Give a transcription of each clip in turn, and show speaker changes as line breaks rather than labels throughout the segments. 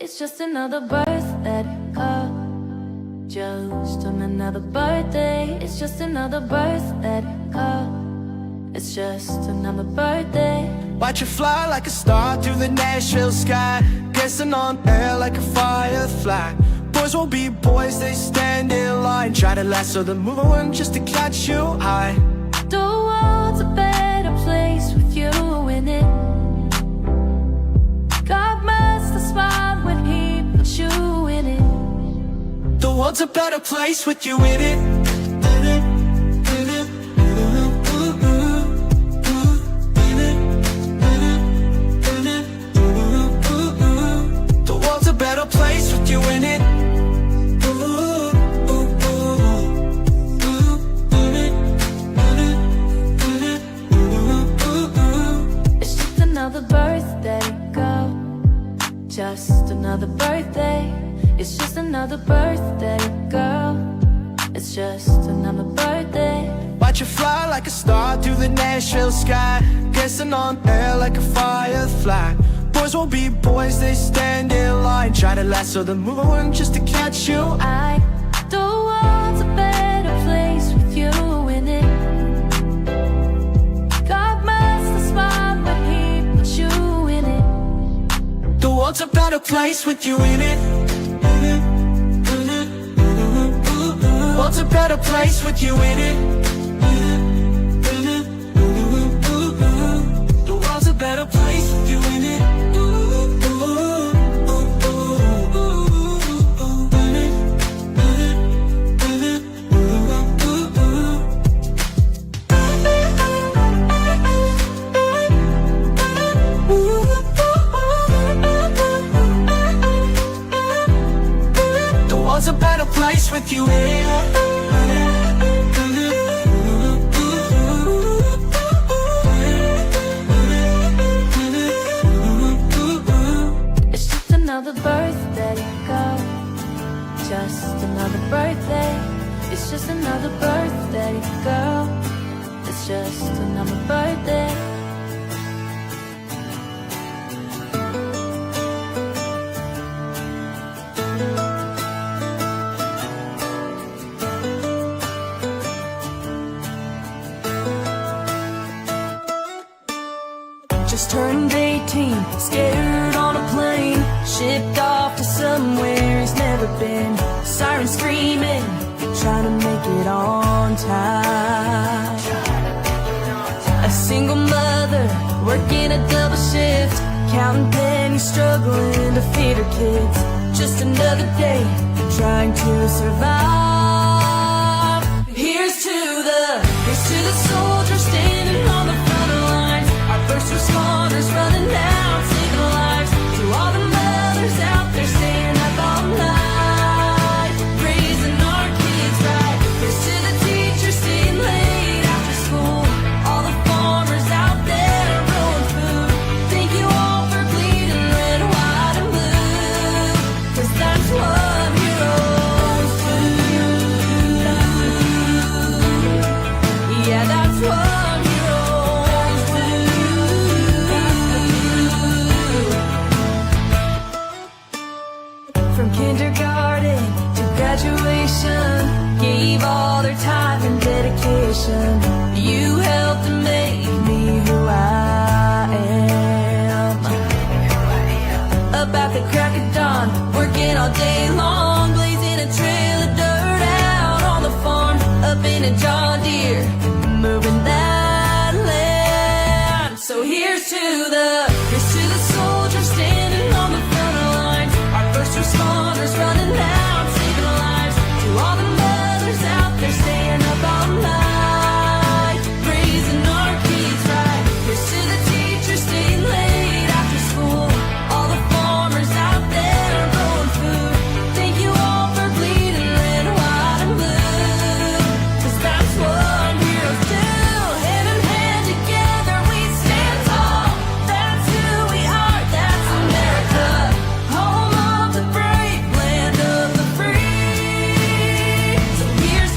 It's just another birthday call. Just on another birthday. It's just another birthday call. It's just another birthday.
Watch you fly like a star through the Nashville sky, glistening on air like a firefly. Boys won't be boys, they stand in line, try to lasso the moon just to catch you high.
The world's a better place with you in it. God must have smiled when he put you in it.
The world's a better place with you in it. The world's a better place with you in it.
It's just another birthday, girl. Just another birthday. It's just another birthday, girl. It's just another birthday.
Watch you fly like a star through the Nashville sky, glistening on air like a firefly. Boys won't be boys, they stand in line, try to lasso the moon just to catch you.
The world's a better place with you in it. God must have smiled when he put you in it.
The world's a better place with you in it. The world's a better place with you in it. The world's a better place with you in it. The world's a better place with you in it.
It's just another birthday, girl. Just another birthday. It's just another birthday, girl. It's just another birthday.
Just turned 18, scared on a plane, shipped off to somewhere he's never been. Sirens screaming, trying to make it on time. A single mother, working a double shift, counting pennies, struggling to feed her kids. Just another day, trying to survive. Here's to the soldiers standing on the front lines. Our first responders running out, saving lives. To all the mothers out there staying up all night, raising our kids right. Here's to the teachers staying late after school. All the farmers out there growing food. Thank you all for bleeding red, white, and blue. 'Cause that's what heroes do. Yeah, that's what heroes do. From kindergarten to graduation, gave all their time and dedication. You helped to make me who I am. Up at the crack of dawn, working all day long, blazing a trail of dirt out on the farm. Up in a John Deere, moving that land. So here's to the soldiers standing on the front lines. Our first responders running out, saving lives. To all the mothers out there staying up all night, raising our kids right. Here's to the teachers staying late after school. All the farmers out there growing food. Thank you all for bleeding red, white, and blue. 'Cause that's what heroes do. Hand in hand together we stand tall. That's who we are, that's America. Home of the brave, land of the free. So here's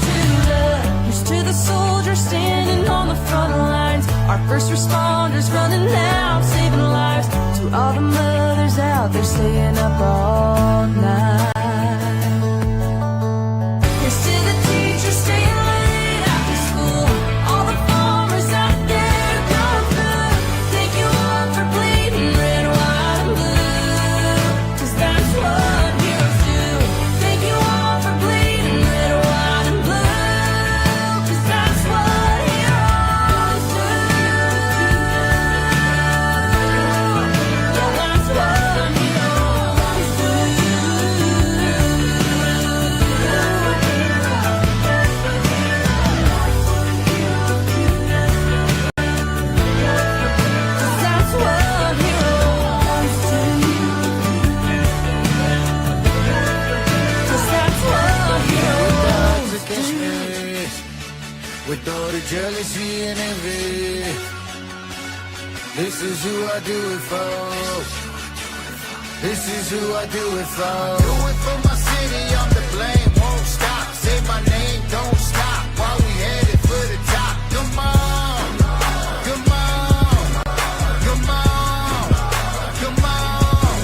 to the soldiers standing on the front lines. Our first responders running out, saving lives. To all the mothers out there staying up all
with all the jealousy and envy. This is who I do it for. This is who I do it for. Do it for my city, I'm to blame, won't stop. Say my name, don't stop, while we headed for the top. Come on, come on, come on, come on.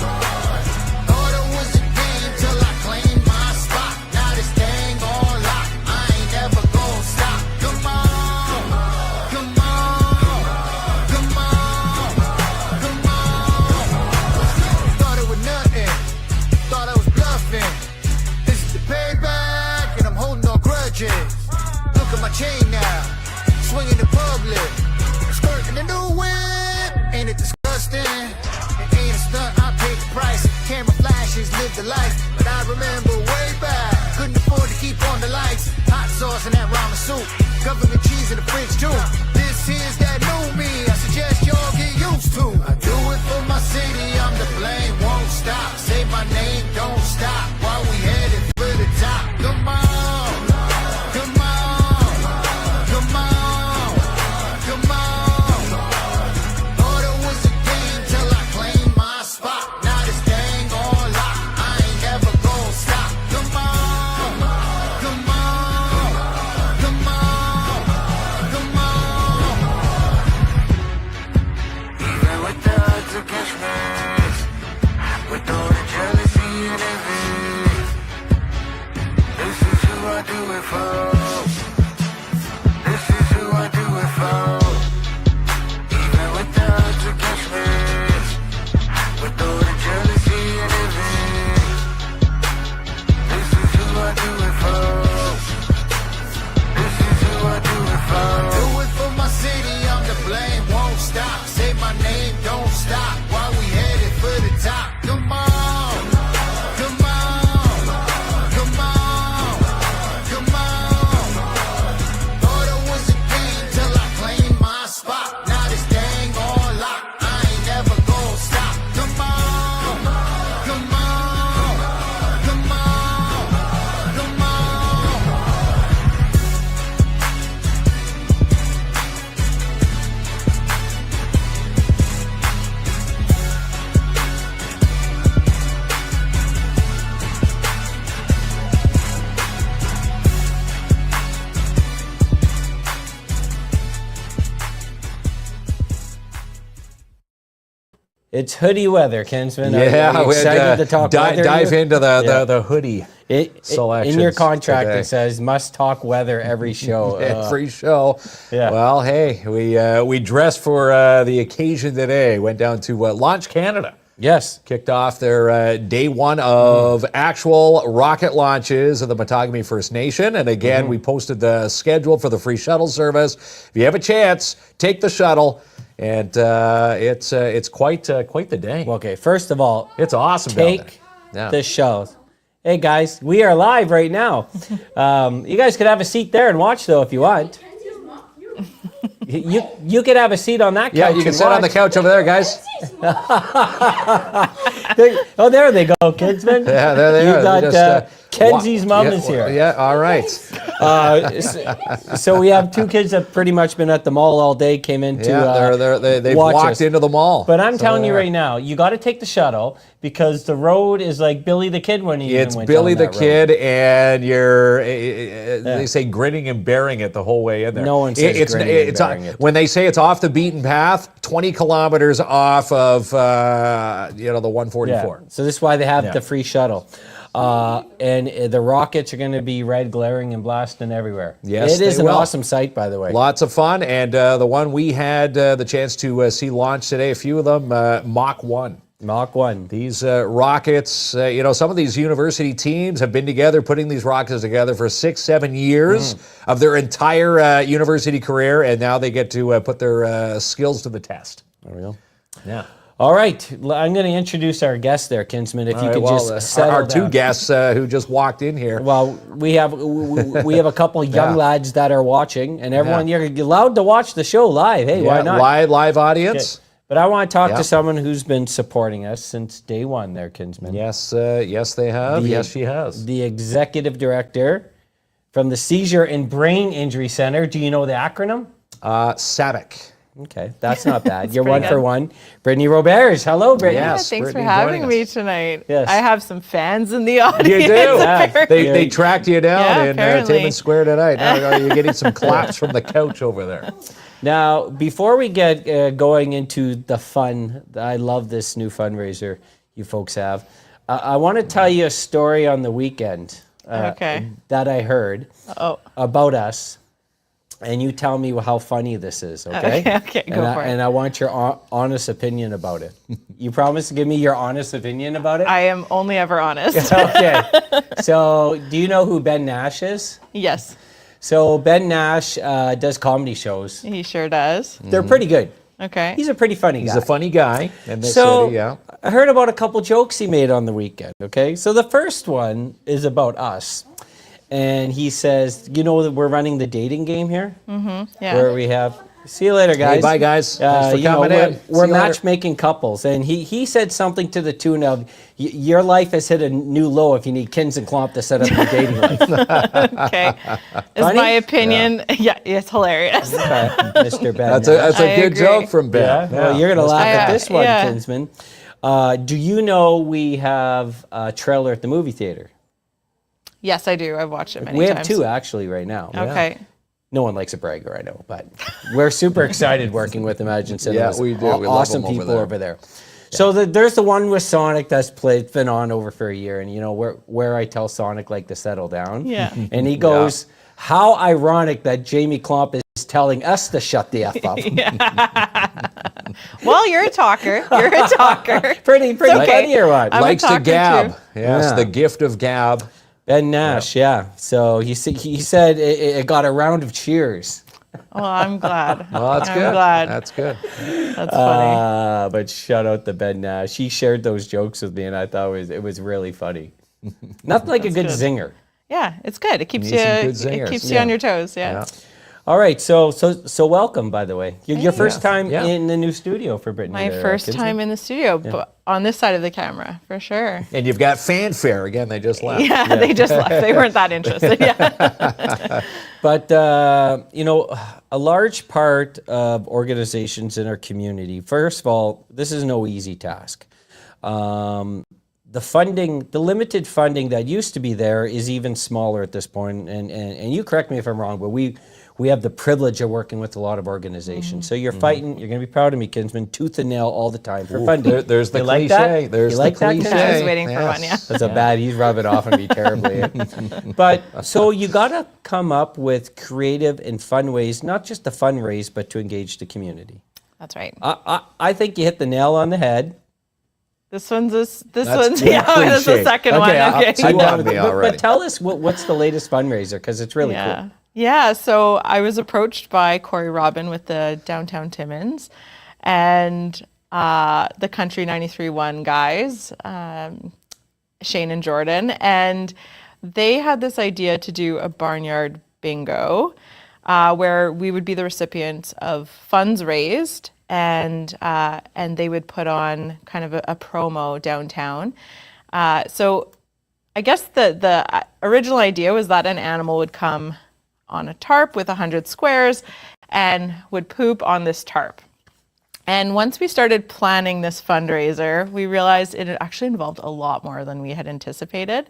Thought it was a game till I claimed my spot. Now this thing on lock, I ain't never gonna stop. Come on, come on, come on, come on. Thought it was nothing, thought I was bluffing. This is the payback, and I'm holding no grudges. Look at my chain now, swinging in public, skirting the new whip. Ain't it disgusting? It ain't a stunt, I paid the price. Camera flashes, lived the life, but I remember way back. Couldn't afford to keep on the lights. Hot sauce and that ramen soup, government cheese in the fridge too. This is that new me, I suggest y'all get used to. I do it for my city, I'm to blame, won't stop. Say my name, don't stop, while we headed for the top. Come on, come on, come on, come on. Thought it was a game till I claimed my spot. Now this thing on lock, I ain't never gonna stop. Come on, come on, come on, come on. Even with the odds against me, with all the jealousy and envy, this is who I do it for. This is who I do it for. Even with the odds against me, with all the jealousy and envy, this is who I do it for. This is who I do it for. Do it for my city, I'm to blame, won't stop. Say my name, don't stop, while we headed for the top. Come on, come on, come on, come on. Thought it was a game till I claimed my spot. Now this thing on lock, I ain't never gonna stop. Come on, come on, come on, come on.
It's hoodie weather, Kinsman.
Yeah,
are you excited to talk weather
dive
here?
into
Yeah.
the hoodie selections.
In your contract,
today.
it says must talk weather every show.
Every show.
Yeah.
Well, hey, we dressed for the occasion today. Went down to Launch Canada.
Yes.
Kicked off their day one of actual rocket launches of the Matagami First Nation. And again, we posted the schedule for the free shuttle service. If you have a chance, take the shuttle. And it's quite the day.
Okay, first of all,
It's awesome down
take
there. Yeah.
the show. Hey guys, we are live right now. You guys could have a seat there and watch though if you want. You could have a seat on that couch.
Yeah, you can
and
sit on the
watch.
couch over there, guys.
Oh, there they go, Kinsman.
Yeah, there they are.
You got
Just,
Kenzie's mom
yeah,
is here.
Yeah, all right.
So we have two kids that pretty much been at the mall all day. Came in to
They've
watch
walked
us.
into the mall.
But I'm
So
telling
they
you
are.
right now, you got to take the shuttle because the road is like Billy the Kid when he
It's
went
Billy
down
the
that
Kid, and you're. They say grinning and bearing it the whole way in there.
No one says grinning and bearing it.
When they say it's off the beaten path, 20 kilometers off of the 144.
Yeah. So this is why they have
Yeah.
the free shuttle. And the rockets are going to be red, glaring, and blasting everywhere.
Yes,
it is
they
an
will.
awesome sight, by the way.
Lots of fun, and the one we had the chance to see launch today, a few of them, Mach 1.
Mach 1.
These rockets, some of these university teams have been together, putting these rockets together for 6-7 years of their entire university career, and now they get to put their skills to the test.
There we go.
Yeah.
All right, I'm going to introduce our guest there, Kinsman. If you could just settle
our
down.
two guests who just walked in here.
Well, we have a couple young lads that are watching, and everyone you're allowed to watch the show live. Hey, why not?
Live audience.
Okay. But I want to talk to someone who's been supporting us since day one. There, Kinsman.
Yes, yes, they have. Yes, she has.
The executive director from the Seizure and Brain Injury Centre. Do you know the acronym?
SABIC.
Okay, that's not bad. You're one
pretty
for
good.
one. Brittany Roberts. Hello, Brittany.
Yes.
Thanks for
Brittany
having
joining
me
us.
tonight.
Yes.
I have some fans in the audience.
You do.
Yeah.
They tracked you down
Yeah,
in
apparently.
Timmins Square tonight. Now you're getting some claps from the couch over there.
Now, before we get going into the fun, I love this new fundraiser you folks have. I want to tell you a story on the weekend
Okay.
that I heard
Oh.
about us, and you tell me how funny this is, okay?
Okay, go for it.
And I want your honest opinion about it. You promise to give me your honest opinion about it?
I am only ever honest.
Okay. So, do you know who Ben Nash is?
Yes,
So, Ben Nash does comedy shows.
he sure does.
They're pretty good.
Okay.
He's a pretty funny
He's
guy.
a funny guy in this
So,
city, yeah.
I heard about a couple jokes he made on the weekend, okay? So the first one is about us. And he says, you know that we're running the dating game here?
Yeah.
Where we have, see you later, guys.
Hey, bye, guys. Thanks for
you know,
coming in. See
We're
you later.
matchmaking couples. And he said something to the tune of, your life has hit a new low if you need KINZ and KLOMP to set up your dating life.
Okay. Is
Funny?
my opinion? Yeah, it's hilarious.
Mr. Ben
That's
Nash.
a
I
good
agree.
joke from Ben.
Yeah? Well, you're going to laugh at
Yeah.
this one,
Yeah.
Kinsman. Do you know we have a trailer at the movie theater?
Yes, I do. I've watched it many
We
times.
have two actually right now.
Okay.
No one likes a bragger, I know, but we're super excited working with Imagine Cinemas.
Yeah, we do. We love
Awesome
them over
people
there.
over there. So there's the one with Sonic that's been on over for a year, and you know where I tell Sonic like to settle down.
Yeah.
And he goes, "How ironic that Jamie Klomp is telling us to shut the f up."
Well, you're a talker. You're a talker.
pretty
okay.
funny or what?
I'm a
Likes to
talker,
gab.
too.
Yes,
Yeah.
the gift of gab.
Ben Nash, yeah. So he said it got a round of cheers.
Well, I'm glad.
Well, that's
I'm
good.
glad.
That's good.
That's funny.
But shout out to Ben Nash. He shared those jokes with me, and I thought it was really funny. Nothing like a good
good.
zinger.
Yeah, it's good. It keeps
Need
you.
some good
It
zingers.
keeps you on your toes. Yeah.
All right, so welcome, by the way. Your first time
Yeah.
in the new studio for Brittany.
My
there,
first
Kinsey.
time in the studio, but on this side of the camera, for sure.
And you've got fanfare. Again, they just left.
Yeah, they just left. They weren't that interested. Yeah.
But, you know, a large part of organizations in our community, first of all, this is no easy task. The funding, the limited funding that used to be there is even smaller at this point. And you correct me if I'm wrong, but we have the privilege of working with a lot of organizations. So you're fighting, you're going to be proud of me, Kinsman, tooth and nail all the time for funding.
There's the
You
cliche.
like that?
There's
You
the
like that,
cliche.
Kinsman?
I was waiting for one, yeah.
That's a bad, he's rubbing off on me terribly. But so you got to come up with creative and fun ways, not just to fundraise, but to engage the community.
That's right.
I think you hit the nail on the head.
This one's this
That's
one's
one
yeah. That's the
cliche.
second
Okay,
one. Okay.
I got me
But
already.
tell us what's the latest fundraiser, because it's really
Yeah.
cool.
Yeah. So I was approached by Corey Robin with the Downtown Timmins and the Country 93.1 guys, Shane and Jordan. And they had this idea to do a Barnyard bingo where we would be the recipients of funds raised and they would put on kind of a promo downtown. So I guess the original idea was that an animal would come on a tarp with 100 squares and would poop on this tarp. And once we started planning this fundraiser, we realized it actually involved a lot more than we had anticipated.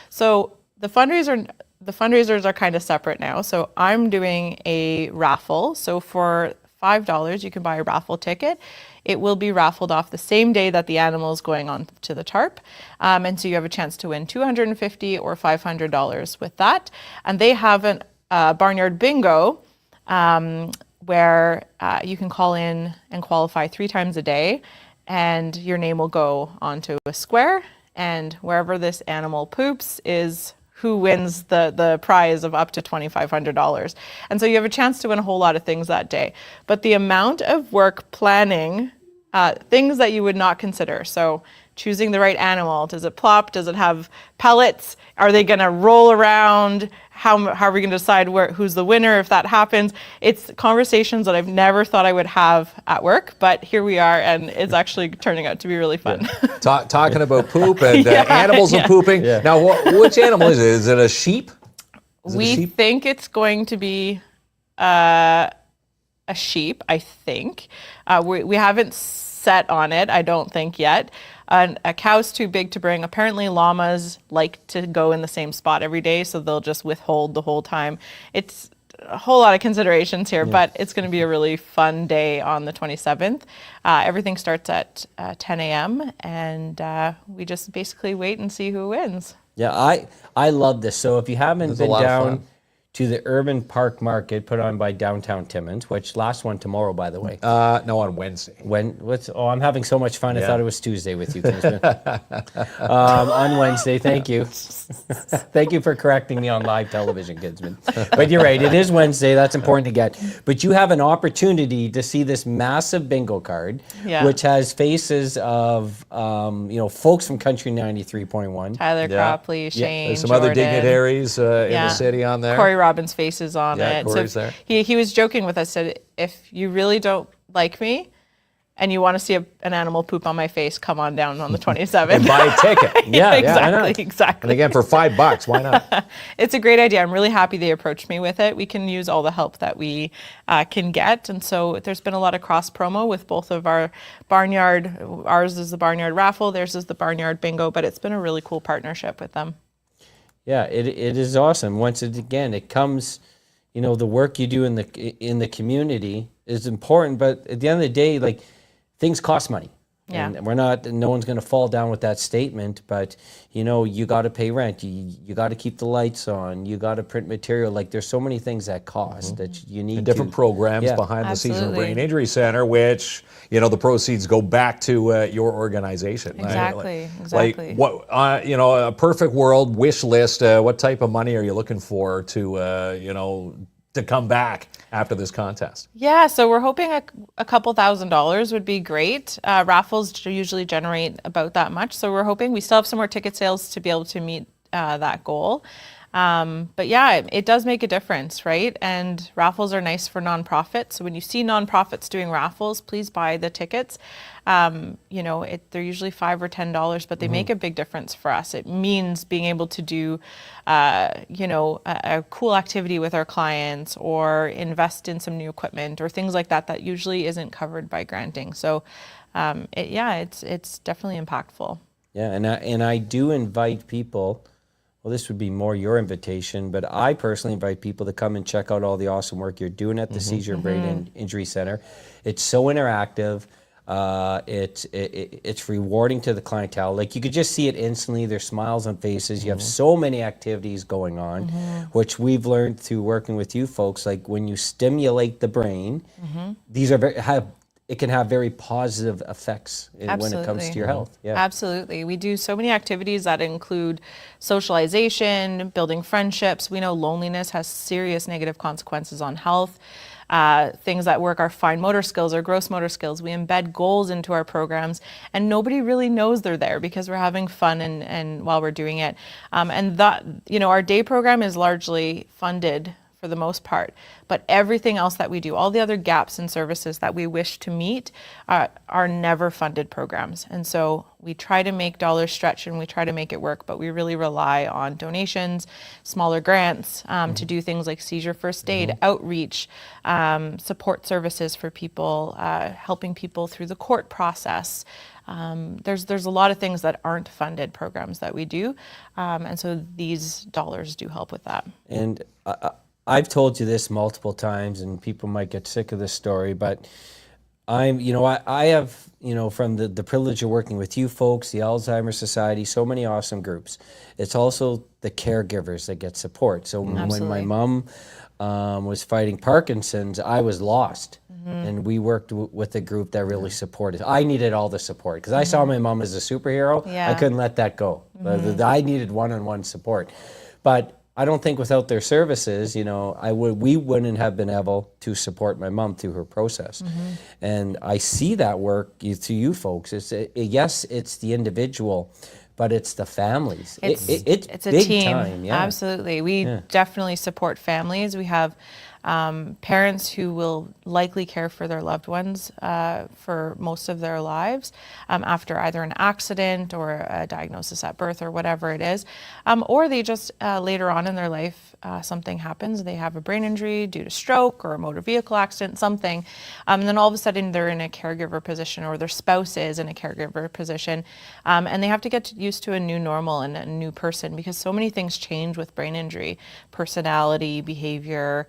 So the fundraisers are kind of separate now. So I'm doing a raffle. So for $5, you can buy a raffle ticket. It will be raffled off the same day that the animal is going on to the tarp. And so you have a chance to win $250 or $500 with that. And they have a Barnyard bingo where you can call in and qualify 3 times a day. And your name will go onto a square. And wherever this animal poops is who wins the prize of up to $2,500. And so you have a chance to win a whole lot of things that day. But the amount of work planning, things that you would not consider. So choosing the right animal. Does it plop? Does it have pellets? Are they going to roll around? How are we going to decide who's the winner if that happens? It's conversations that I've never thought I would have at work, but here we are, and it's actually turning out to be really fun.
Talking about poop and
Yeah,
animals
yeah.
and pooping. Now, which animal is it? Is it a sheep? Is it a
We
sheep?
think it's going to be a sheep, I think. We haven't set on it, I don't think yet. A cow's too big to bring. Apparently llamas like to go in the same spot every day, so they'll just withhold the whole time. It's a whole lot of considerations here, but it's going to be a really fun day on the 27th. Everything starts at 10 a.m. and we just basically wait and see who wins.
Yeah, I love this. So if you haven't
It's a
been
lot of
down
fun.
to the Urban Park Market put on by Downtown Timmins, which last one tomorrow, by the way.
No, on Wednesday.
I'm having so much fun. I
Yeah.
thought it was Tuesday with you, Kinsman. On Wednesday, thank you. Thank you for correcting me on live television, Kinsman. But you're right, it is Wednesday. That's important to get. But you have an opportunity to see this massive bingo card,
Yeah.
which has faces of folks from Country 93.1.
Tyler
Yeah.
Cropley, Shane,
There's some other
Jordan.
dignitaries in the city on there.
Corey Robbins' face is on
Yeah,
it.
Corey's there.
He was joking with us, said, if you really don't like me and you want to see an animal poop on my face, come on down on the 27th.
And buy a ticket.
Yeah,
exactly,
why not?
exactly.
And again, for $5, why not?
It's a great idea. I'm really happy they approached me with it. We can use all the help that we can get. And so there's been a lot of cross promo with both of our Barnyard. Ours is the Barnyard Raffle, theirs is the Barnyard Bingo, but it's been a really cool partnership with them.
Yeah, it is awesome. Once again, it comes, the work you do in the community is important, but at the end of the day, like, things cost money.
Yeah.
And no one's going to fall down with that statement, but you got to pay rent. You got to keep the lights on. You got to print material. Like, there's so many things that cost that you need
And different programs
Yeah.
behind the Seizure
Absolutely.
Brain Injury Centre, which, the proceeds go back to your organization. right?
Exactly, exactly.
Like, what, a perfect world wish list, what type of money are you looking for to come back after this contest?
Yeah, so we're hoping a couple $1,000s would be great. Raffles usually generate about that much, so we're hoping we still have some more ticket sales to be able to meet that goal. But yeah, it does make a difference, right? And raffles are nice for nonprofits. So when you see nonprofits doing raffles, please buy the tickets. They're usually $5 or $10, but they make a big difference for us. It means being able to do, a cool activity with our clients or invest in some new equipment or things like that that usually isn't covered by granting. So, it's definitely impactful.
Yeah, and I do invite people. Well, this would be more your invitation, but I personally invite people to come and check out all the awesome work you're doing at the Seizure Brain Injury Centre. It's so interactive. It's rewarding to the clientele. Like, you could just see it instantly. There's smiles on faces. You have so many activities going on, which we've learned through working with you folks. Like, when you stimulate the brain, these are it can have very positive effects when it comes to your health. Yeah.
Absolutely. We do so many activities that include socialization, building friendships. We know loneliness has serious negative consequences on health. Things that work our fine motor skills or gross motor skills. We embed goals into our programs, and nobody really knows they're there because we're having fun and while we're doing it. And that, our day program is largely funded for the most part, but everything else that we do, all the other gaps in services that we wish to meet are never funded programs. And so we try to make dollars stretch and we try to make it work, but we really rely on donations, smaller grants to do things like seizure first aid, outreach, support services for people, helping people through the court process. There's a lot of things that aren't funded programs that we do, and so these dollars do help with that.
And I've told you this multiple times, and people might get sick of this story, but I have, from the privilege of working with you folks, the Alzheimer's Society, so many awesome groups. It's also the caregivers that get support. So when my mom was fighting Parkinson's, I was lost. And we worked with a group that really supported. I needed all the support because I saw my mom as a superhero.
Yeah.
I couldn't let that go. I needed one-on-one support. But I don't think without their services, we wouldn't have been able to support my mom through her process. And I see that work through you folks. Yes, it's the individual, but it's the families. It's
a
big
team.
time. Yeah.
Absolutely. We definitely support families. We have parents who will likely care for their loved ones for most of their lives after either an accident or a diagnosis at birth or whatever it is, or they just later on in their life something happens, they have a brain injury due to stroke or a motor vehicle accident, something, and then all of a sudden they're in a caregiver position or their spouse is in a caregiver position, and they have to get used to a new normal and a new person because so many things change with brain injury. Personality, behavior,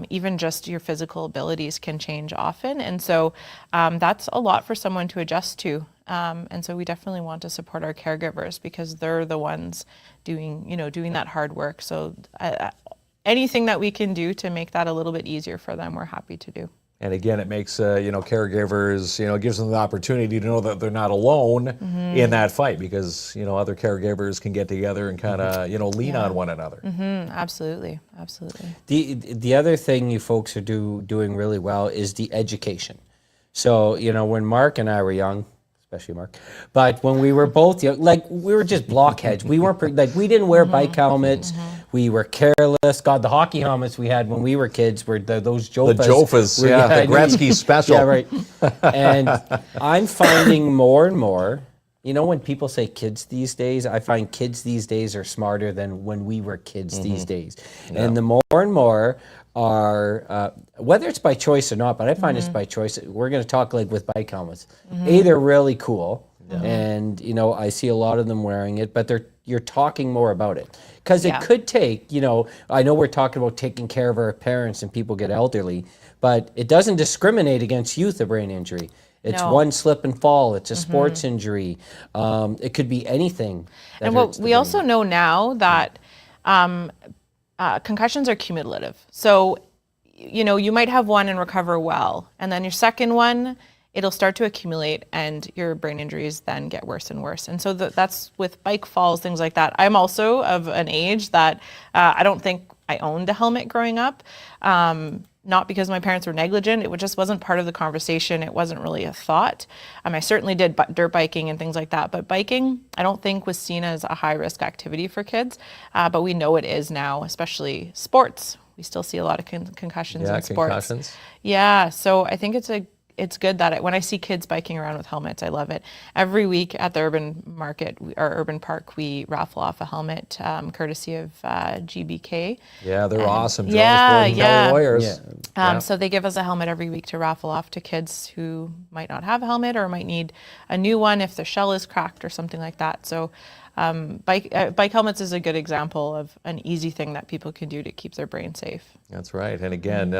even just your physical abilities can change often. And so that's a lot for someone to adjust to. And so we definitely want to support our caregivers because they're the ones doing that hard work. So anything that we can do to make that a little bit easier for them, we're happy to do.
And again, it makes caregivers, it gives them the opportunity to know that they're not alone in that fight because other caregivers can get together and kind of lean on one another.
Absolutely.
The other thing you folks are doing really well is the education. So when Mark and I were young, especially Mark, but when we were both young, we were just blockheads. We weren't we didn't wear bike helmets. We were careless. God, the hockey helmets we had when we were kids were those Jofas.
The Jofas, the Gretzky special.
Yeah, right. And I'm finding more and more, when people say kids these days, I find kids these days are smarter than when we were kids these days. Yeah. And the more and more are, whether it's by choice or not, but I find it's by choice. We're going to talk with bike helmets. A, they're really cool. Yeah. And, I see a lot of them wearing it, but you're talking more about it. Because it could take, I know we're talking about taking care of our parents and people get elderly, but it doesn't discriminate against youth, a brain injury. It's one slip and fall. It's a sports injury. It could be anything.
And what we also know now that concussions are cumulative. So, you might have one and recover well, and then your second one, it'll start to accumulate and your brain injuries then get worse and worse. And so that's with bike falls, things like that. I'm also of an age that I don't think I owned a helmet growing up. Not because my parents were negligent, it just wasn't part of the conversation. It wasn't really a thought. I certainly did dirt biking and things like that, but biking, I don't think was seen as a high-risk activity for kids, but we know it is now, especially sports. We still see a lot of concussions in sports.
Concussions.
Yeah, so I think it's good that when I see kids biking around with helmets, I love it. Every week at the urban market or urban park, we raffle off a helmet courtesy of GBK.
Yeah, they're awesome.
Yeah.
Lawyers.
So they give us a helmet every week to raffle off to kids who might not have a helmet or might need a new one if their shell is cracked or something like that. So bike helmets is a good example of an easy thing that people can do to keep their brain safe.
That's right. And again,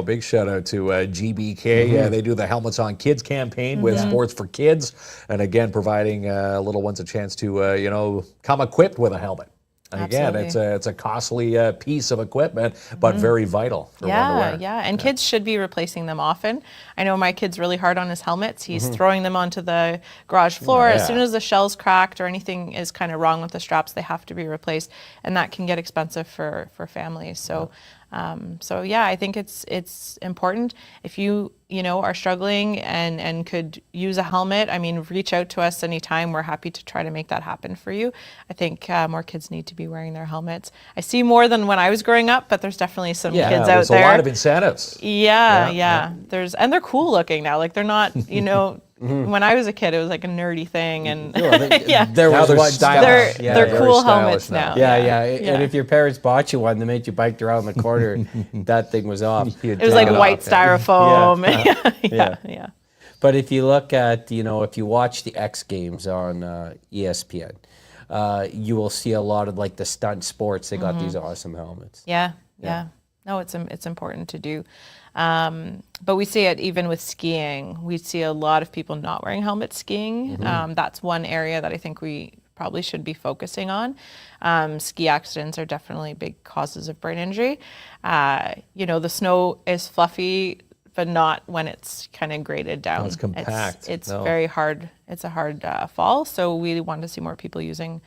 big shout out to GBK. They do the Helmets on Kids campaign with Sports for Kids. And again, providing little ones a chance to, come equipped with a helmet. And again, it's a costly piece of equipment, but very vital for one to wear.
Yeah, and kids should be replacing them often. I know my kid's really hard on his helmets. He's throwing them onto the garage floor. As soon as the shell's cracked or anything is kind of wrong with the straps, they have to be replaced, and that can get expensive for families. So. I think it's important if you are struggling and could use a helmet. Reach out to us anytime. We're happy to try to make that happen for you. I think more kids need to be wearing their helmets. I see more than when I was growing up, but there's definitely some kids out there.
There's a lot of incentives.
Yeah. And they're cool looking now. They're not, when I was a kid, it was like a nerdy thing, and they're cool helmets now.
Yeah. And if your parents bought you one, they made you bike around the corner, that thing was off.
It was like white styrofoam. Yeah.
But if you look at, if you watch the X Games on ESPN, you will see a lot of the stunt sports. They got these awesome helmets.
Yeah. No, it's important to do. But we see it even with skiing. We see a lot of people not wearing helmets skiing. That's one area that I think we probably should be focusing on. Ski accidents are definitely big causes of brain injury. The snow is fluffy, but not when it's kind of graded down.
It's compact.
It's very hard. It's a hard fall. So we want to see more people using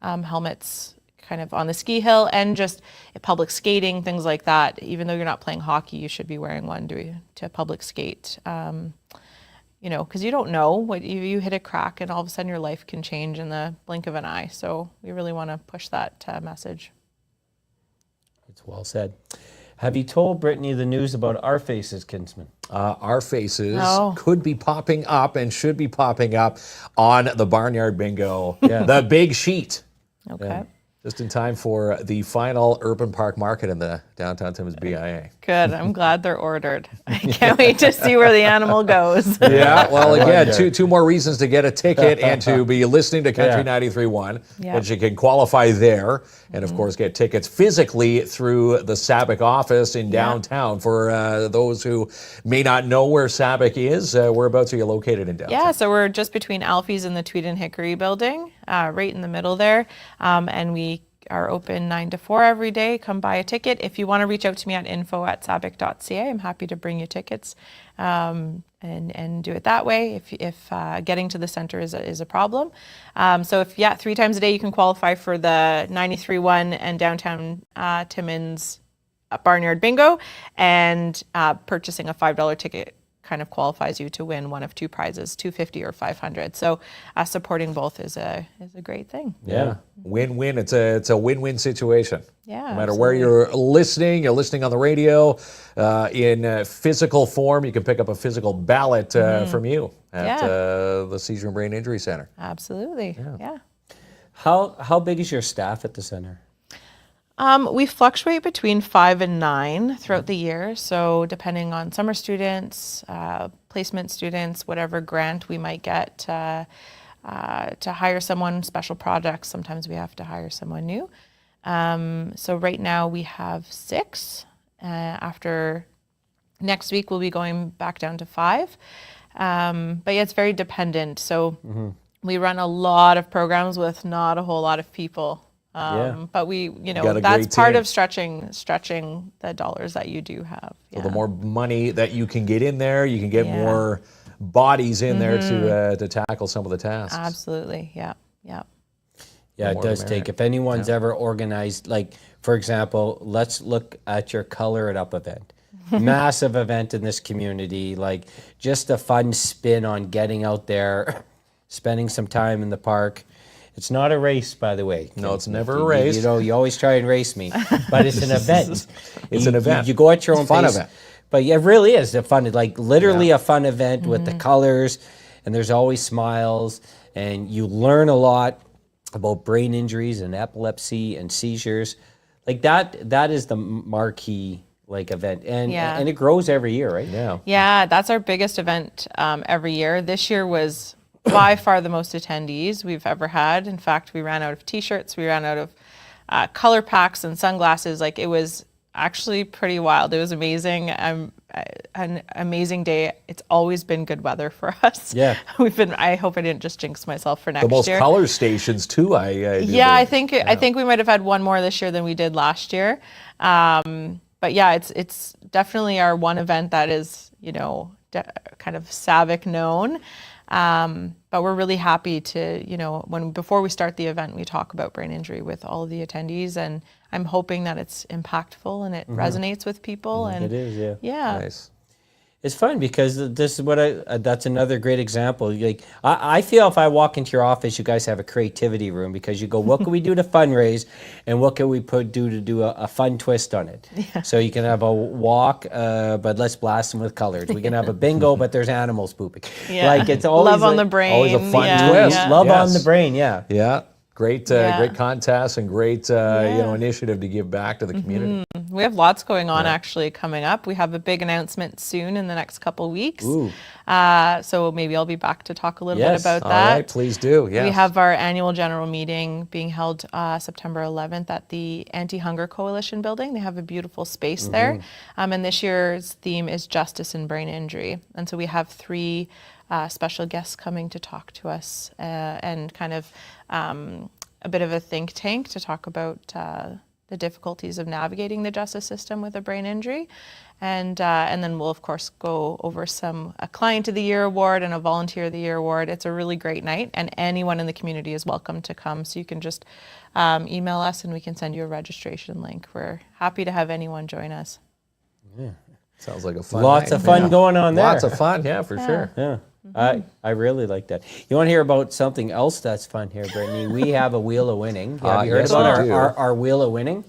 helmets kind of on the ski hill and just public skating, things like that. Even though you're not playing hockey, you should be wearing one to public skate. Because you don't know what you hit a crack and all of a sudden your life can change in the blink of an eye. So we really want to push that message.
It's well said. Have you told Brittany the news about our faces, Kinsman?
Our faces
No.
could be popping up and should be popping up on the Barnyard Bingo, the big sheet.
Okay.
Just in time for the final Urban Park Market in the downtown Timmins BIA.
Good. I'm glad they're ordered. I can't wait to see where the animal goes.
Yeah, well, again, two more reasons to get a ticket and to be listening to Country 93.1,
Yeah.
which you can qualify there, and of course get tickets physically through the SABIC office in downtown. For those who may not know where SABIC is, whereabouts are you located in downtown?
Yeah, so we're just between Alfie's and the Tweed and Hickory building, right in the middle there, and we are open 9 to 4 every day. Come buy a ticket. If you want to reach out to me at info@sabic.ca, I'm happy to bring you tickets and do it that way if getting to the center is a problem. So if 3 times a day you can qualify for the 93.1 and downtown Timmins Barnyard Bingo, and purchasing a $5 ticket kind of qualifies you to win one of 2 prizes, $250 or $500. So supporting both is a great thing.
Yeah, win-win. It's a win-win situation.
Yeah,
no matter where you're listening on the radio, in physical form, you can pick up a physical ballot from you at the Seizure Brain Injury Centre.
Absolutely. Yeah.
How big is your staff at the center?
We fluctuate between 5 and 9 throughout the year. So depending on summer students, placement students, whatever grant we might get to hire someone, special projects, sometimes we have to hire someone new. So right now we have 6. After next week, we'll be going back down to 5. But yeah, it's very dependent. So we run a lot of programs with not a whole lot of people. But we, that's part of stretching the dollars that you do have.
So the more money that you can get in there, you can get more bodies in there to tackle some of the tasks.
Absolutely. Yeah.
Yeah, it does take. If anyone's ever organized, like, for example, let's look at your Color It Up event. Massive event in this community, like just a fun spin on getting out there, spending some time in the park. It's not a race, by the way.
No, it's never a race.
You always try and race me, but it's an event.
It's an event.
You go at your own
fun
pace.
Event.
But it really is a fun, like literally a fun event with the colors, and there's always smiles, and you learn a lot about brain injuries and epilepsy and seizures. Like that is the marquee event, and it grows every year, right?
Yeah, that's our biggest event every year. This year was by far the most attendees we've ever had. In fact, we ran out of t-shirts, we ran out of color packs and sunglasses. Like, it was actually pretty wild. It was amazing. An amazing day. It's always been good weather for us.
Yeah.
I hope I didn't just jinx myself for next year.
The most color stations too,
I think we might have had one more this year than we did last year. But yeah, it's definitely our one event that is, kind of SABIC known. But we're really happy to, before we start the event, we talk about brain injury with all of the attendees, and I'm hoping that it's impactful and it resonates with people. And
it is,
yeah.
Nice.
It's fun because this is what that's another great example. Like, I feel if I walk into your office, you guys have a creativity room, because you go, what can we do to fundraise, and what can we do to do a fun twist on it? Yeah. So you can have a walk, but let's blast them with colors. We can have a bingo, but there's animals pooping.
Yeah.
Like, it's always
love on the brain.
Always a fun twist.
Yeah.
Love on the brain. Yeah.
Yeah. Great contest and great initiative to give back to the community.
We have lots going on actually coming up. We have a big announcement soon in the next couple weeks.
Ooh.
So maybe I'll be back to talk a little bit about that.
All right, please do. Yes.
We have our annual general meeting being held September 11th at the Anti-Hunger Coalition building. They have a beautiful space there. And this year's theme is justice and brain injury. And so we have 3 special guests coming to talk to us and kind of a bit of a think tank to talk about the difficulties of navigating the justice system with a brain injury. And then we'll, of course, go over a Client of the Year award and a Volunteer of the Year award. It's a really great night, and anyone in the community is welcome to come. So you can just email us and we can send you a registration link. We're happy to have anyone join us.
Yeah. Sounds like a fun
Lots
night.
of fun going on there.
Lots of fun, for sure.
Yeah. I really like that. You want to hear about something else that's fun here, Brittany? We have a Wheel of Winning. Have you heard
yes,
about
we do.
our Wheel of Winning?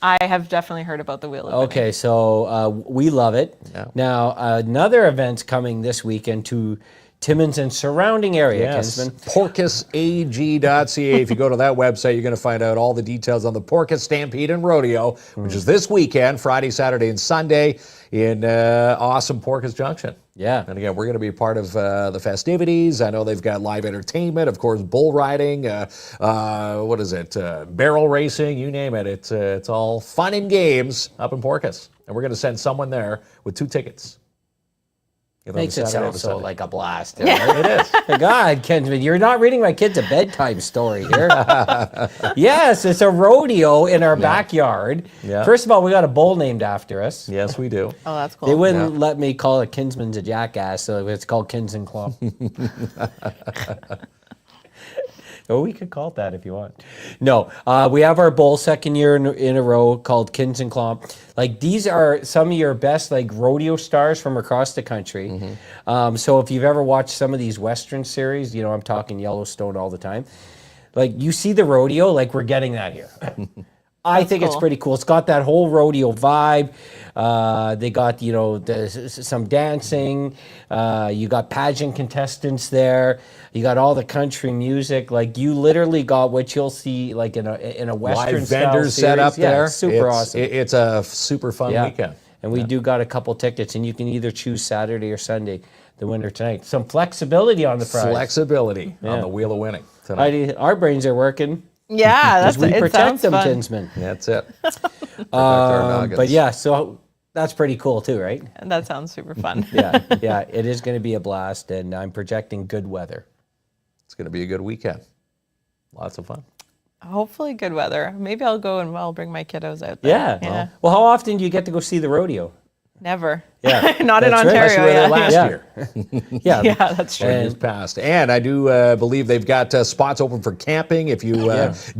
I have definitely heard about the Wheel of Winning.
Okay, so we love it.
Yeah.
Now, another event's coming this weekend to Timmins and surrounding area,
Yes,
Kinsman.
porquisag.ca. If you go to that website, you're going to find out all the details on the Porquis Stampede and Rodeo, which is this weekend, Friday, Saturday, and Sunday in awesome Porquis Junction.
Yeah.
And again, we're going to be part of the festivities. I know they've got live entertainment, of course, bull riding, barrel racing, you name it. It's all fun and games up in Porquis. And we're going to send someone there with 2 tickets.
Makes it sound so like a blast.
It is.
God, Kinsman, you're not reading my kids a bedtime story here. Yes, it's a rodeo in our backyard.
Yeah.
First of all, we got a bull named after us.
Yes, we do.
Oh, that's cool.
They wouldn't let me call it Kinsman's a jackass, so it's called KINZ and KLOMP. Oh, we could call it that if you want. No, we have our bull second year in a row called KINZ and KLOMP. Like, these are some of your best like rodeo stars from across the country. So if you've ever watched some of these Western series, I'm talking Yellowstone all the time. Like, you see the rodeo, like we're getting that here. I think it's pretty cool. It's got that whole rodeo vibe. They got, some dancing. You got pageant contestants there. You got all the country music. Like, you literally got what you'll see like in a Western
Live
style
vendors
series.
set up there.
It's super awesome.
It's a super fun weekend.
And we do got a couple tickets, and you can either choose Saturday or Sunday, the winner tonight. Some flexibility on the prize.
Flexibility on the Wheel of Winning tonight.
Our brains are working.
Yeah,
We
it
protect
sounds
them,
fun.
Kinsman.
That's it. Protect our noggins.
But yeah, so that's pretty cool too, right?
That sounds super fun.
Yeah, it is going to be a blast, and I'm projecting good weather.
It's going to be a good weekend. Lots of fun.
Hopefully good weather. Maybe I'll go and I'll bring my kiddos out there.
Yeah. Well, how often do you get to go see the rodeo?
Never.
Yeah.
Not in
That's right.
Ontario.
Unless you were there
Yeah.
last
Yeah.
year.
Yeah.
Yeah, that's true.
Years past. And I do believe they've got spots open for camping. If you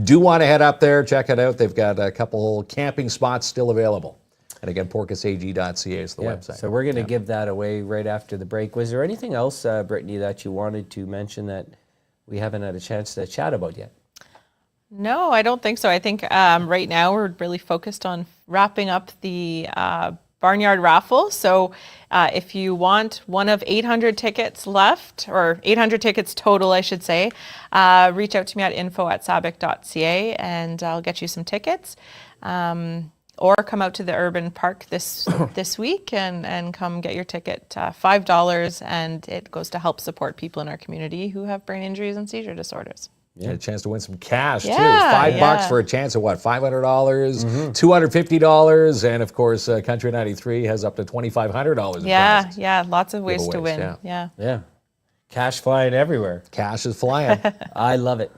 do want to head up there, check it out. They've got a couple camping spots still available. And again, porquisag.ca is the website.
So we're going to give that away right after the break. Was there anything else, Brittany, that you wanted to mention that we haven't had a chance to chat about yet?
No, I don't think so. I think right now we're really focused on wrapping up the Barnyard Raffle. So if you want one of 800 tickets left, or 800 tickets total, I should say, reach out to me at info@sabic.ca and I'll get you some tickets. Or come out to the Urban Park this week and come get your ticket. $5, and it goes to help support people in our community who have brain injuries and seizure disorders.
You had a chance to win some cash, too.
Yeah,
$5 for a chance of what? $500, $250, and of course, Country 93 has up to $2,500 in prizes.
Yeah, lots of ways to
Giveaways,
win.
yeah.
Yeah. Cash flying everywhere.
Cash is flying.
I love it.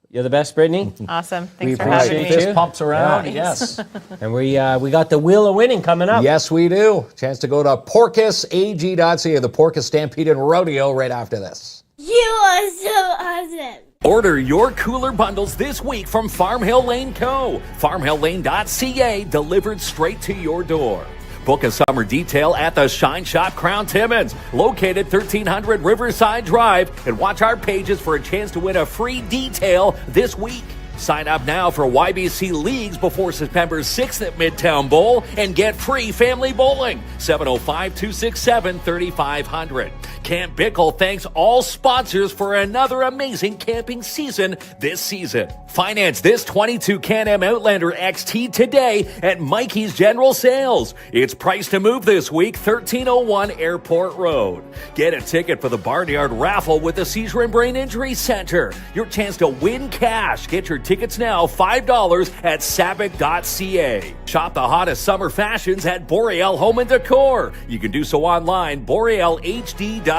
You're the best, Brittany.
Awesome.
We
Thanks for having
appreciate
me.
you.
Fist pumps around.
Yeah.
Yes.
And we got the Wheel of Winning coming up.
Yes, we do. Chance to go to porquisag.ca, the Porquis Stampede and Rodeo, right after this.
You are so awesome.
Order your cooler bundles this week from Farm Hill Lane Co. FarmHillLane.ca, delivered straight to your door. Book a summer detail at the Shine Shop Crown Timmins, located 1300 Riverside Drive, and watch our pages for a chance to win a free detail this week. Sign up now for YBC Leagues before September 6th at Midtown Bowl and get free family bowling. 705-267-3500. Camp Bickle thanks all sponsors for another amazing camping season this season. Finance this 22 Can-Am Outlander XT today at Mikey's General Sales. It's priced to move this week, 1301 Airport Road. Get a ticket for the Barnyard Raffle with the Seizure Brain Injury Centre. Your chance to win cash. Get your tickets now, $5 at sabic.ca. Shop the hottest summer fashions at Boreal Home and Decor. You can do so online, borealhd.ca.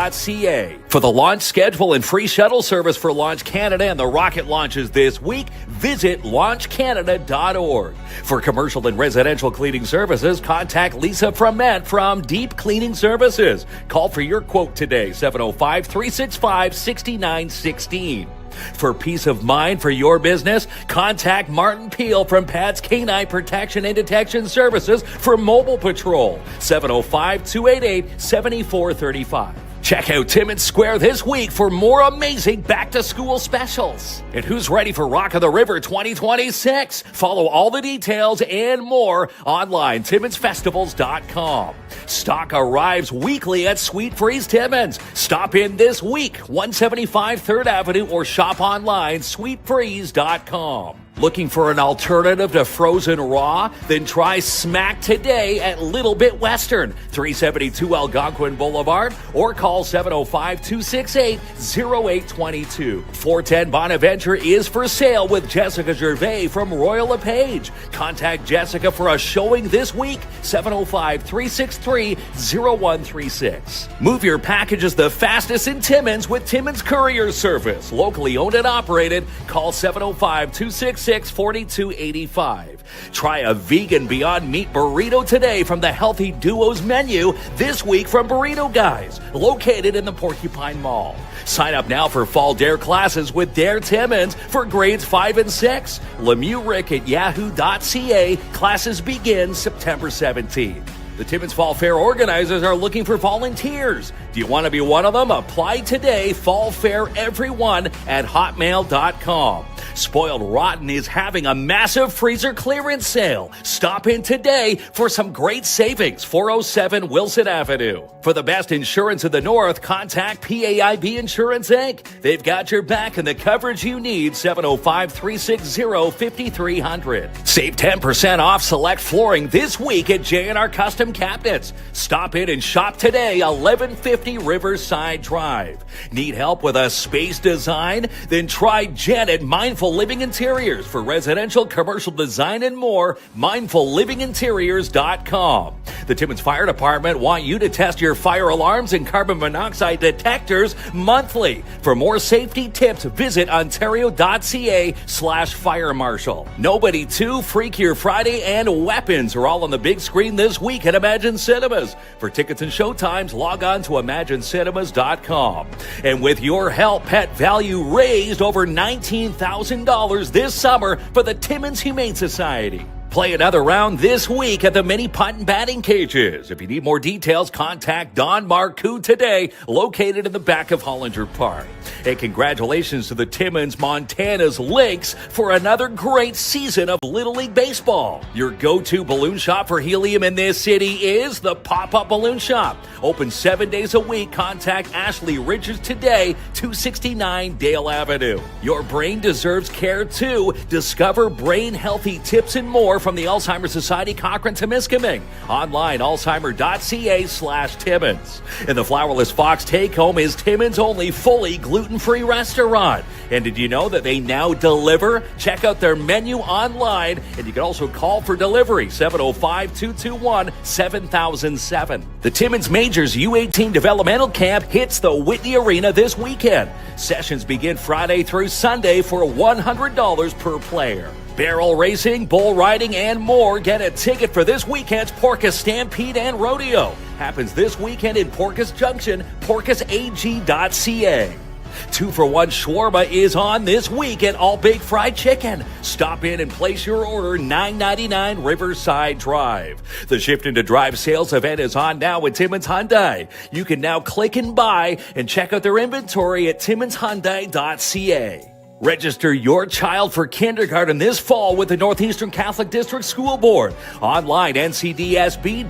For the launch schedule and free shuttle service for Launch Canada and the rocket launches this week, visit launchcanada.org. For commercial and residential cleaning services, contact Lisa Froment from Deep Cleaning Services. Call for your quote today, 705-365-6916. For peace of mind for your business, contact Martin Peel from Pat's Canine Protection and Detection Services for Mobile Patrol, 705-288-7435. Check out Timmins Square this week for more amazing back-to-school specials. And who's ready for Rock of the River 2026? Follow all the details and more online, TimminsFestivals.com. Stock arrives weekly at Sweet Freeze Timmins. Stop in this week, 175 3rd Avenue, or shop online, sweetfreeze.com. Looking for an alternative to frozen raw? Then try Smack today at Little Bit Western, 372 Algonquin Boulevard, or call 705-268-0822. 410 Bonaventure is for sale with Jessica Gervais from Royal LePage. Contact Jessica for a showing this week, 705-363-0136. Move your packages the fastest in Timmins with Timmins Courier Service. Locally owned and operated. Call 705-266-4285. Try a vegan Beyond Meat burrito today from the Healthy Duos menu this week from Burrito Guys, located in the Porcupine Mall. Sign up now for Fall Dare classes with Dare Timmins for grades 5 and 6. Lemieux Rick at yahoo.ca. Classes begin September 17th. The Timmins Fall Fair organizers are looking for volunteers. Do you want to be one of them? Apply today, fallfaireveryone at hotmail.com. Spoiled Rotten is having a massive freezer clearance sale. Stop in today for some great savings, 407 Wilson Avenue. For the best insurance in the North, contact PAIB Insurance Inc. They've got your back and the coverage you need, 705-360-5300. Save 10% off select flooring this week at J&R Custom Cabinets. Stop in and shop today, 1150 Riverside Drive. Need help with a space design? Then try Janet Mindful Living Interiors for residential, commercial design, and more. MindfulLivingInteriors.com. The Timmins Fire Department want you to test your fire alarms and carbon monoxide detectors monthly. For more safety tips, visit ontario.ca/fire marshal. Nobody 2, Freak Your Friday, and Weapons are all on the big screen this week at Imagine Cinemas. For tickets and showtimes, log on to imaginecinemas.com. And with your help, Pet Value raised over $19,000 this summer for the Timmins Humane Society. Play another round this week at the mini punt and batting cages. If you need more details, contact Don Marcoux today, located in the back of Hollinger Park. And congratulations to the Timmins Montana's Lynx for another great season of Little League Baseball. Your go-to balloon shop for helium in this city is the Pop-Up Balloon Shop. Open 7 days a week. Contact Ashley Richards today, 269 Dale Avenue. Your brain deserves care too. Discover brain healthy tips and more from the Alzheimer's Society Cochrane-Temiskaming. Online, alzheimer.ca/Timmins. And the Flourless Fox Take Home is Timmins' only fully gluten-free restaurant. And did you know that they now deliver? Check out their menu online, and you can also call for delivery, 705-221-7007. The Timmins Majors U18 Developmental Camp hits the Whitney Arena this weekend. Sessions begin Friday through Sunday for $100 per player. Barrel racing, bull riding, and more. Get a ticket for this weekend's Porquis Stampede and Rodeo. Happens this weekend in Porquis Junction, porquisag.ca. 2-for-1 shawarma is on this week at All Big Fried Chicken. Stop in and place your order, $9.99 Riverside Drive. The Shift into Drive sales event is on now at Timmins Hyundai. You can now click and buy and check out their inventory at timminshyundai.ca. Register your child for kindergarten this fall with the Northeastern Catholic District School Board. Online, ncdsb.on.ca.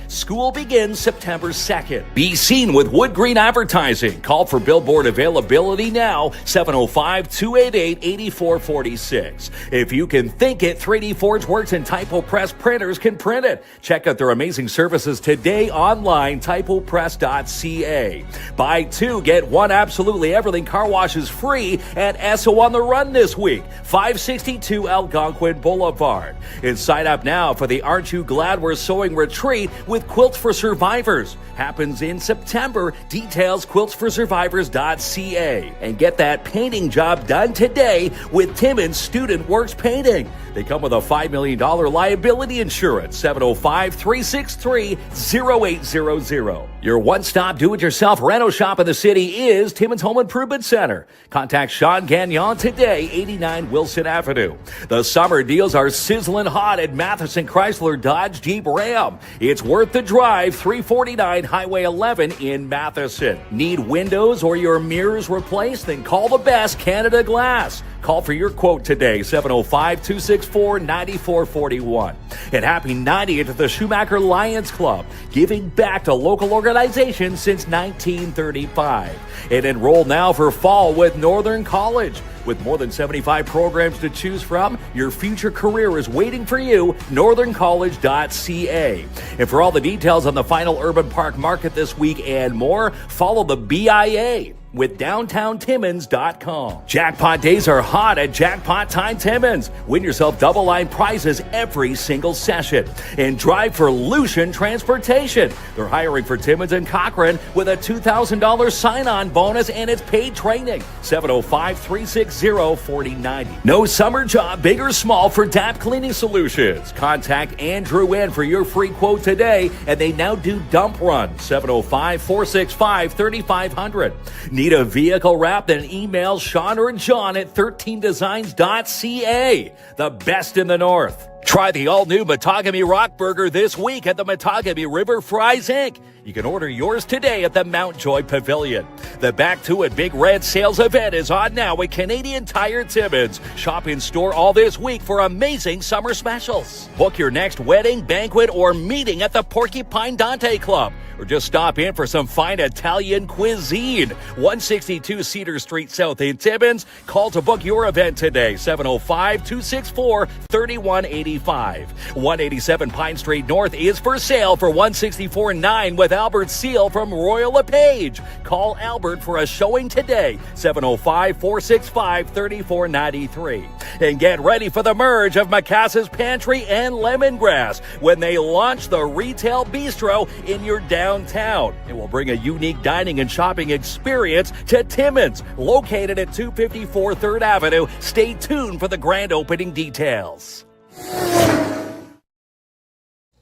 School begins September 2nd. Be seen with Wood Green Advertising. Call for billboard availability now, 705-288-8446. If you can think it, 3D Forge Works and Typo Press printers can print it. Check out their amazing services today online, typopress.ca. Buy 2, get 1 absolutely everything car washes free at Esso on the Run this week, 562 Algonquin Boulevard. And sign up now for the Aren't You Glad We're Sewing Retreat with Quilts for Survivors. Happens in September. Details quiltsforsurvivors.ca. And get that painting job done today with Timmins Student Works Painting. They come with a $5 million liability insurance, 705-363-0800. Your one-stop do-it-yourself reno shop in the city is Timmins Home Improvement Center. Contact Sean Gagnon today, 89 Wilson Avenue. The summer deals are sizzling hot at Matheson Chrysler Dodge Jeep Ram. It's worth the drive, $349 Highway 11 in Matheson. Need windows or your mirrors replaced? Then call the best, Canada Glass. Call for your quote today, 705-264-9441. And happy 90th to the Schumacher Lions Club, giving back to local organizations since 1935. And enroll now for fall with Northern College. With more than 75 programs to choose from, your future career is waiting for you, northerncollege.ca. And for all the details on the final Urban Park Market this week and more, follow the BIA with downtowntimmins.com. Jackpot days are hot at Jackpot Time Timmins. Win yourself double line prizes every single session. And drive for Lucian Transportation. They're hiring for Timmins and Cochrane with a $2,000 sign-on bonus, and it's paid training. 705-360-4090. No summer job, big or small, for DAP Cleaning Solutions. Contact Andrew N for your free quote today, and they now do dump runs. 705-465-3500. Need a vehicle wrap? Then email Sean or John at 13designs.ca. The best in the North. Try the all-new Matagami Rock Burger this week at the Matagami River Fries, Inc. You can order yours today at the Mount Joy Pavilion. The Back to It Big Red Sales event is on now at Canadian Tire Timmins. Shop in store all this week for amazing summer specials. Book your next wedding, banquet, or meeting at the Porcupine Dante Club. Or just stop in for some fine Italian cuisine. 162 Cedar Street South in Timmins. Call to book your event today, 705-264-3185. 187 Pine Street North is for sale for $164,900 with Albert Seal from Royal LePage. Call Albert for a showing today, 705-465-3493. And get ready for the merge of Macassa's Pantry and Lemongrass when they launch the retail bistro in your downtown. It will bring a unique dining and shopping experience to Timmins, located at 254 3rd Avenue. Stay tuned for the grand opening details.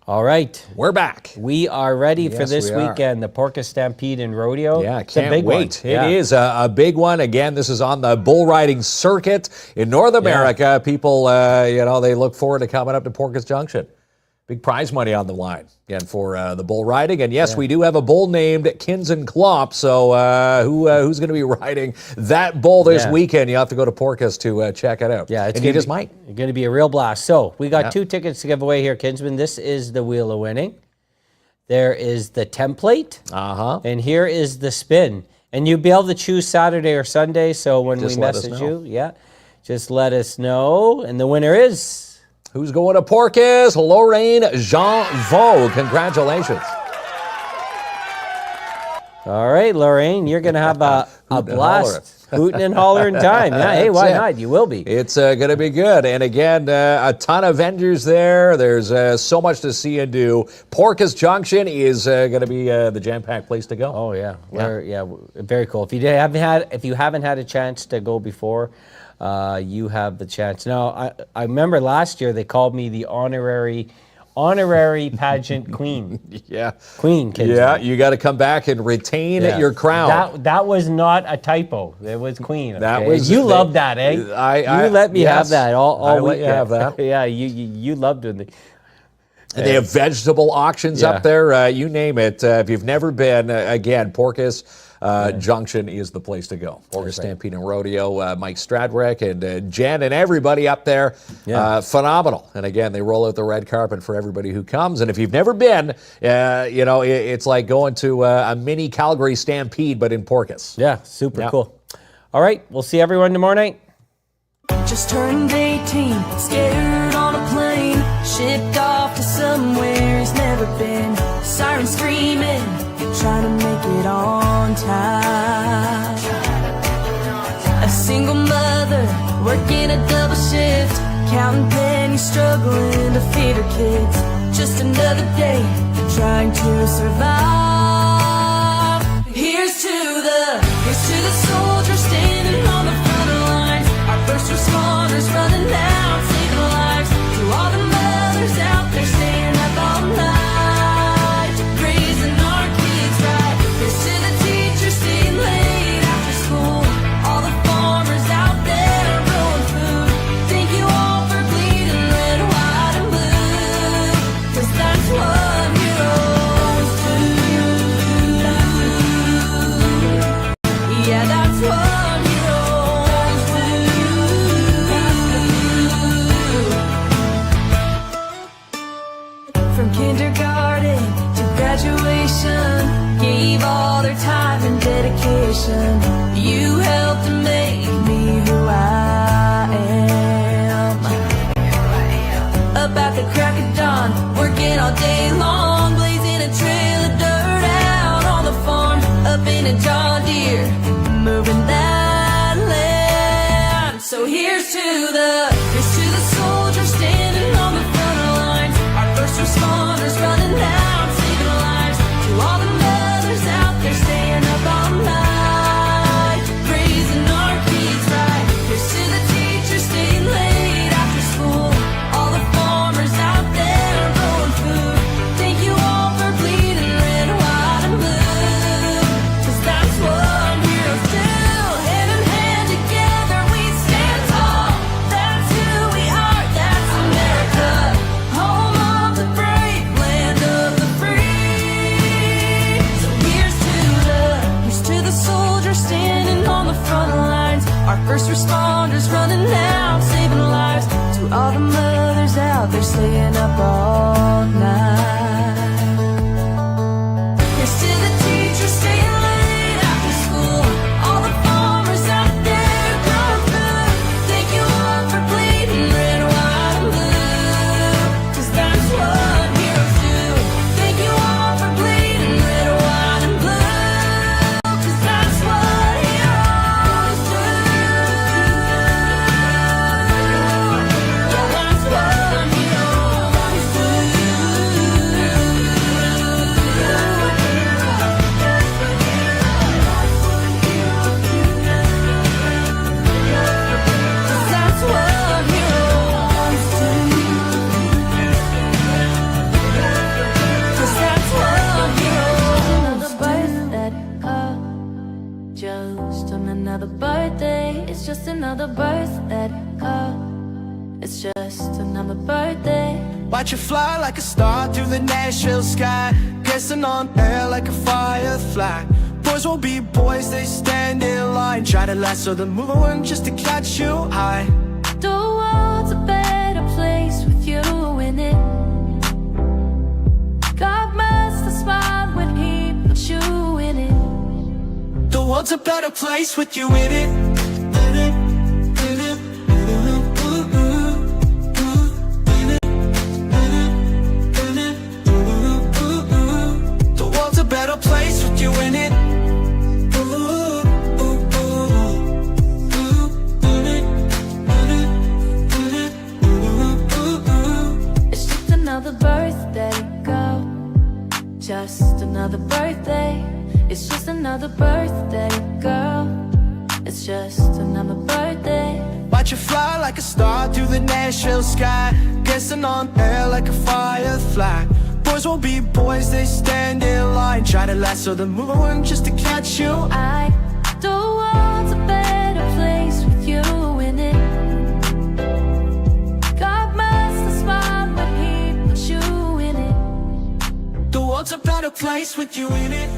All right.
We're back.
We are ready for
Yes,
this
we are.
weekend, the Porquis Stampede and Rodeo.
Yeah,
It's a
can't
big
wait.
one. Yeah.
It is a big one. Again, this is on the bull riding circuit in North America. People, they look forward to coming up to Porquis Junction. Big prize money on the line, again, for the bull riding. And yes, we do have a bull named KINZ and KLOMP. So who's going to be riding that bull this weekend? You have to go to Porquis to check it out.
Yeah, it's
you just might.
It's going to be a real blast. So we got 2 tickets to give away here, Kinsman. This is the Wheel of Winning. There is the template. And here is the spin. And you'll be able to choose Saturday or Sunday. So when
Just
we
let us
message
know.
you, just let us know. And the winner is...
Who's going to Porquis? Lorraine Jean-Vaux. Congratulations.
All right, Lorraine, you're going to have a blast. Hooting and hollering time. Yeah, hey, why not? You will be.
It's going to be good. And again, a ton of vendors there. There's so much to see and do. Porquis Junction is going to be the jam-packed place to go.
Oh, yeah. Very cool. If you haven't had a chance to go before, you have the chance. Now, I remember last year they called me the honorary pageant queen. Queen, Kinsman.
Yeah, you got to come back and retain your crown.
That was not a typo. It was queen. Okay?
That was
you loved that, eh?
you
let me have that all
I let
week.
you have that.
Yeah, you loved it.
And they have vegetable auctions up there. You name it. If you've never been, again, Porquis Junction is the place to go. Porquis Stampede and Rodeo. Mike Stradwick and Jen and everybody up there. Phenomenal. And again, they roll out the red carpet for everybody who comes. And if you've never been, it's like going to a mini Calgary Stampede, but in Porquis.
Yeah, super cool. All right, we'll see everyone tomorrow night.
Just turned 18, scared on a plane, shipped off to somewhere he's never been. Sirens screaming, trying to make it on time. A single mother working a double shift, counting pennies, struggling to feed her kids. Just another day trying to survive. Here's to the soldiers standing on the front lines. Our first responders running out, saving lives. To all the mothers out there staying up all night, raising our kids right. Here's to the teachers staying late after school. All the farmers out there growing food. Thank you all for bleeding red, white, and blue. 'Cause that's what heroes do. all the mothers out there staying up all night. Here's to the teachers staying late after school, all the farmers out there growing food. Thank you all for bleeding red, white, and blue, 'cause that's what heroes do. Thank you all for bleeding red, white, and blue, 'cause that's what heroes do. Yeah, that's what heroes do. That's what heroes do. 'Cause that's what heroes
Another birthday call, just on another birthday. It's just another birthday call. It's just another birthday.
Watch you fly like a star through the Nashville sky, kissing on air like a firefly. Boys will be boys, they stand in line, try to lasso the moon just to catch you high.
The world's a better place with you in it. God must have smiled when he put you in it.
The world's a better place with you in it. The world's a better place with you in it.
It's just another birthday, girl. Just another birthday. It's just another birthday, girl. It's just another birthday.
Watch you fly like a star through the Nashville sky, kissing on air like a firefly. Boys will be boys, they stand in line, try to lasso the moon just to catch you.
The world's a better place with you in it. God must have smiled when he put you in it.
The world's a better place with you in it.